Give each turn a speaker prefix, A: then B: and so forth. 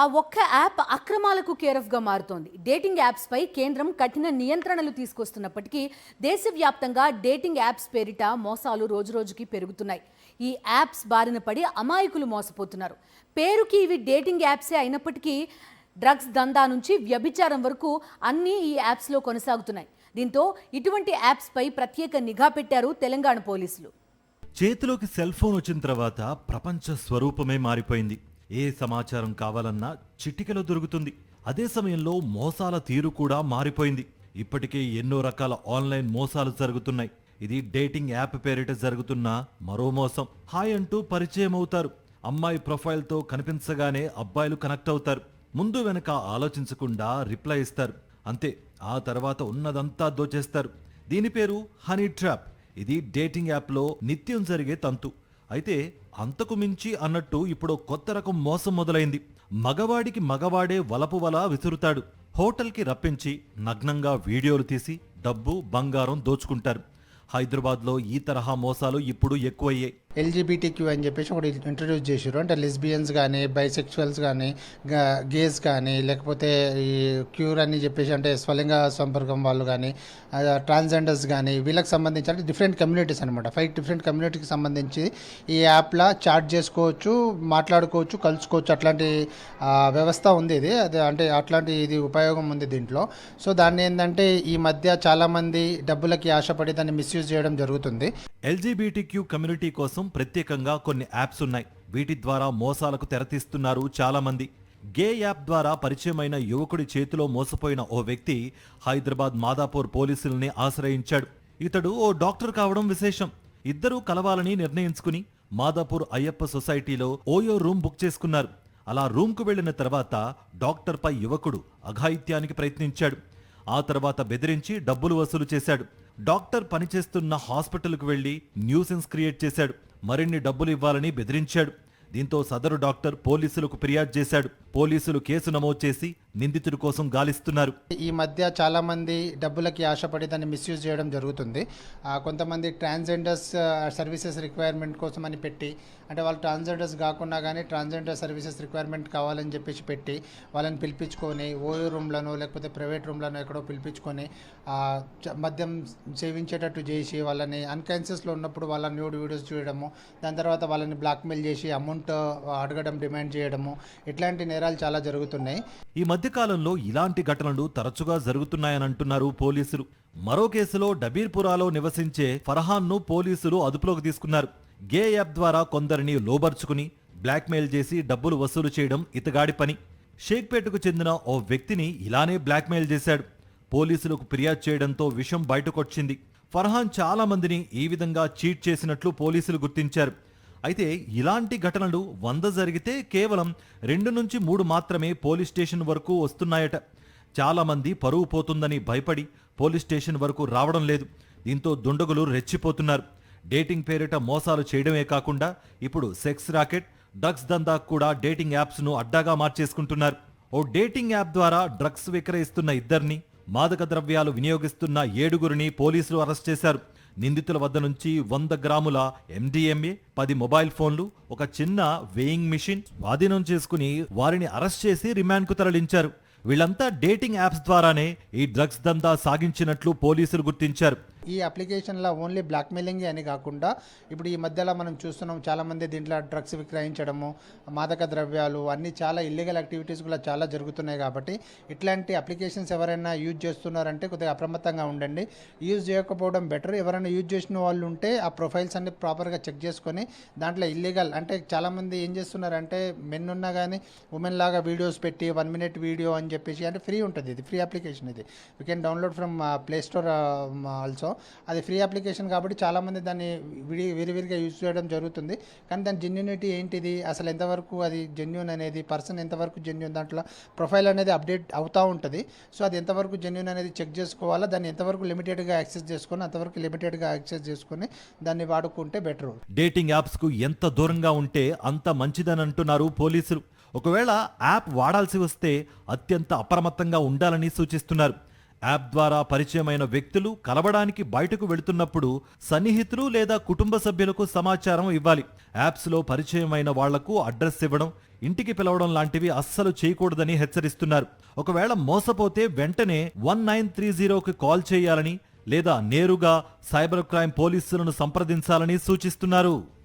A: ఆ ఒక్క యాప్ అక్రమాలకు కేరఫ్గా మారుతోంది. డేటింగ్ యాప్స్పై కేంద్రం కఠిన నియంత్రణలు తీసుకొస్తున్నప్పటికీ దేశవ్యాప్తంగా డేటింగ్ యాప్స్ పేరిట మోసాలు రోజురోజుకి పెరుగుతున్నాయి. ఈ యాప్స్ బారిన పడి అమాయకులు మోసపోతున్నారు. పేరుకి ఇవి డేటింగ్ యాప్సే అయినప్పటికీ డ్రగ్స్ దందా నుంచి వ్యభిచారం వరకు అన్నీ ఈ యాప్స్లో కొనసాగుతున్నాయి. దీంతో ఇటువంటి యాప్స్పై ప్రత్యేక నిఘా పెట్టారు తెలంగాణ పోలీసులు.
B: చేతిలోకి సెల్ ఫోన్ వచ్చిన తర్వాత ప్రపంచ స్వరూపమే మారిపోయింది. ఏ సమాచారం కావాలన్నా చిటికెలో దొరుకుతుంది. అదే సమయంలో మోసాల తీరు కూడా మారిపోయింది. ఇప్పటికే ఎన్నో రకాల ఆన్లైన్ మోసాలు జరుగుతున్నాయి. ఇది డేటింగ్ యాప్ పేరిట జరుగుతున్న మరో మోసం. హాయ్ అంటూ పరిచయం అవుతారు. అమ్మాయి ప్రొఫైల్తో కనిపించగానే అబ్బాయిలు కనెక్ట్ అవుతారు. ముందు వెనక ఆలోచించకుండా రిప్లై ఇస్తారు. అంతే, ఆ తర్వాత ఉన్నదంతా దోచేస్తారు. దీని పేరు హనీ ట్రాప్. ఇది డేటింగ్ యాప్లో నిత్యం జరిగే తంతు. అయితే అంతకు మించి అన్నట్టు ఇప్పుడు కొత్త రకం మోసం మొదలైంది. మగవాడికి మగవాడే వలపు వల విసురుతాడు. హోటల్కి రప్పించి నగ్నంగా వీడియోలు తీసి డబ్బు బంగారం దోచుకుంటారు. హైదరాబాద్లో ఈ తరహా మోసాలు ఇప్పుడు ఎక్కువయ్యాయి.
C: ఎల్జీబీటీక్యూ అని చెప్పేసి ఒకటి ఇంట్రడ్యూస్ చేశారు. అంటే లెస్బియన్స్ కానీ, బైసెక్షువల్స్ కానీ, గేస్ కానీ, లేకపోతే ఈ క్యూర్ అని చెప్పేసి అంటే స్వలింగ సంపర్కం వాళ్ళు కానీ, ట్రాన్స్జెండర్స్ కానీ, వీళ్ళకి సంబంధించి అంటే డిఫరెంట్ కమ్యూనిటీస్ అనమాట. 5 డిఫరెంట్ కమ్యూనిటీకి సంబంధించి ఈ యాప్లో చాట్ చేసుకోవచ్చు, మాట్లాడుకోవచ్చు, కలుసుకోవచ్చు. అట్లాంటి వ్యవస్థ ఉంది. ఇది అంటే అట్లాంటి ఇది ఉపయోగం ఉంది దీంట్లో. సో దాన్ని ఏంటంటే ఈ మధ్య చాలామంది డబ్బులకి ఆశపడి దాన్ని మిస్యూజ్ చేయడం జరుగుతుంది.
B: ఎల్జీబీటీక్యూ కమ్యూనిటీ కోసం ప్రత్యేకంగా కొన్ని యాప్స్ ఉన్నాయి. వీటి ద్వారా మోసాలకు తెరతీస్తున్నారు చాలా మంది. గే యాప్ ద్వారా పరిచయమైన యువకుడి చేతిలో మోసపోయిన ఓ వ్యక్తి హైదరాబాద్ మాదాపూర్ పోలీసుల్ని ఆశ్రయించాడు. ఇతడు ఓ డాక్టర్ కావడం విశేషం. ఇద్దరూ కలవాలని నిర్ణయించుకుని మాదాపూర్ అయ్యప్ప సొసైటీలో ఓయో రూమ్ బుక్ చేసుకున్నారు. అలా రూమ్కు వెళ్లిన తర్వాత డాక్టర్పై యువకుడు అఘాయిత్యానికి ప్రయత్నించాడు. ఆ తర్వాత బెదిరించి డబ్బులు వసూలు చేశాడు. డాక్టర్ పనిచేస్తున్న హాస్పిటల్కు వెళ్లి న్యూసెన్స్ క్రియేట్ చేశాడు. మరిన్ని డబ్బులు ఇవ్వాలని బెదిరించాడు. దీంతో సదరు డాక్టర్ పోలీసులకు ఫిర్యాదు చేశాడు. పోలీసులు కేసు నమోదు చేసి నిందితుడి కోసం గాలిస్తున్నారు.
C: ఈ మధ్య చాలా మంది డబ్బులకి ఆశపడి దాన్ని మిస్యూజ్ చేయడం జరుగుతుంది. కొంతమంది ట్రాన్స్జెండర్స్ సర్వీసెస్ రిక్వైర్మెంట్ కోసం అని పెట్టి, అంటే వాళ్ళు ట్రాన్స్జెండర్స్ కాకుండా కానీ ట్రాన్స్జెండర్ సర్వీసెస్ రిక్వైర్మెంట్ కావాలని చెప్పేసి పెట్టి వాళ్ళని పిలిపించుకొని ఓయో రూమ్లను లేకపోతే ప్రైవేట్ రూమ్లను ఎక్కడో పిలిపించుకొని మద్యం సేవించేటట్టు చేసి వాళ్ళని అన్కాన్షియస్లో ఉన్నప్పుడు వాళ్ళ న్యూడ్ వీడియోస్ చూడడము, దాని తర్వాత వాళ్ళని బ్లాక్మెయిల్ చేసి అమౌంట్ అడగడం, డిమాండ్ చేయడము, ఇట్లాంటి నేరాలు చాలా జరుగుతున్నాయి.
B: ఈ మధ్యకాలంలో ఇలాంటి ఘటనలు తరచుగా జరుగుతున్నాయని అంటున్నారు పోలీసులు. మరో కేసులో డబీర్పురాలో నివసించే ఫర్హాన్ను పోలీసులు అదుపులోకి తీసుకున్నారు. గే యాప్ ద్వారా కొందరిని లోబర్చుకుని బ్లాక్మెయిల్ చేసి డబ్బులు వసూలు చేయడం ఇతగాడి పని. షేక్పేటకు చెందిన ఓ వ్యక్తిని ఇలానే బ్లాక్మెయిల్ చేశాడు. పోలీసులకు ఫిర్యాదు చేయడంతో విషయం బయటకొచ్చింది. ఫర్హాన్ చాలా మందిని ఈ విధంగా చీట్ చేసినట్లు పోలీసులు గుర్తించారు. అయితే ఇలాంటి ఘటనలు 100 జరిగితే కేవలం 2 నుంచి 3 మాత్రమే పోలీస్ స్టేషన్ వరకు వస్తున్నాయట. చాలామంది పరువు పోతుందని భయపడి పోలీస్ స్టేషన్ వరకు రావడం లేదు. దీంతో దుండగులు రెచ్చిపోతున్నారు. డేటింగ్ పేరిట మోసాలు చేయడమే కాకుండా ఇప్పుడు సెక్స్ రాకెట్, డ్రగ్స్ దందాకు కూడా డేటింగ్ యాప్స్ను అడ్డాగా మార్చేసుకుంటున్నారు. ఓ డేటింగ్ యాప్ ద్వారా డ్రగ్స్ విక్రయిస్తున్న 2ని, మాదక ద్రవ్యాలు వినియోగిస్తున్న 7గురిని పోలీసులు అరెస్ట్ చేశారు. నిందితుల వద్ద నుంచి 100 గ్రాముల MDMA, 10 మొబైల్ ఫోన్లు, ఒక చిన్న వేయింగ్ మిషన్ స్వాధీనం చేసుకుని వారిని అరెస్ట్ చేసి రిమాండ్కు తరలించారు. వీళ్ళంతా డేటింగ్ యాప్స్ ద్వారానే ఈ డ్రగ్స్ దందా సాగించినట్లు పోలీసులు గుర్తించారు.
C: ఈ అప్లికేషన్లో ఓన్లీ బ్లాక్మెయిలింగ్ అని కాకుండా ఇప్పుడు ఈ మధ్యలో మనం చూస్తున్నాం చాలామంది దీంట్లో డ్రగ్స్ విక్రయించడము, మాదక ద్రవ్యాలు అన్నీ చాలా ఇల్లీగల్ యాక్టివిటీస్ కూడా చాలా జరుగుతున్నాయి. కాబట్టి ఇట్లాంటి అప్లికేషన్స్ ఎవరైనా యూజ్ చేస్తున్నారంటే కొద్దిగా అప్రమత్తంగా ఉండండి. యూజ్ చేయకపోవడం బెటర్. ఎవరైనా యూజ్ చేసిన వాళ్ళు ఉంటే ఆ ప్రొఫైల్స్ అన్ని ప్రాపర్గా చెక్ చేసుకొని దాంట్లో ఇల్లీగల్ అంటే చాలామంది ఏం చేస్తున్నారంటే మెన్ ఉన్నా కానీ ఉమెన్ లాగా వీడియోస్ పెట్టి 1 మినిట్ వీడియో అని చెప్పేసి, అంటే ఫ్రీ ఉంటుంది. ఇది ఫ్రీ అప్లికేషన్. ఇది you can download from play store also. అది ఫ్రీ అప్లికేషన్ కాబట్టి చాలామంది దాన్ని విరివిరిగా యూజ్ చేయడం జరుగుతుంది. కానీ దాని జెన్యూనిటీ ఏంటిది, అసలు ఎంతవరకు అది జెన్యూన్ అనేది, పర్సన్ ఎంతవరకు జెన్యూన్, దాంట్లో ప్రొఫైల్ అనేది అప్డేట్ అవుతూ ఉంటుంది. సో అది ఎంతవరకు జెన్యూన్ అనేది చెక్ చేసుకోవాలా, దాన్ని ఎంతవరకు లిమిటెడ్గా యాక్సెస్ చేసుకొని అంతవరకు లిమిటెడ్గా యాక్సెస్ చేసుకొని దాన్ని వాడుకుంటే బెటర్.
B: డేటింగ్ యాప్స్కు ఎంత దూరంగా ఉంటే అంత మంచిదని అంటున్నారు పోలీసులు. ఒకవేళ యాప్ వాడాల్సి వస్తే అత్యంత అప్రమత్తంగా ఉండాలని సూచిస్తున్నారు. యాప్ ద్వారా పరిచయమైన వ్యక్తులు కలవడానికి బయటకు వెళుతున్నప్పుడు సన్నిహితులు లేదా కుటుంబ సభ్యులకు సమాచారం ఇవ్వాలి. యాప్స్లో పరిచయమైన వాళ్లకు అడ్రస్ ఇవ్వడం, ఇంటికి పిలవడం లాంటివి అస్సలు చేయకూడదని హెచ్చరిస్తున్నారు. ఒకవేళ మోసపోతే వెంటనే 1930కి కాల్ చేయాలని లేదా నేరుగా సైబర్ క్రైమ్ పోలీసులను సంప్రదించాలని సూచిస్తున్నారు.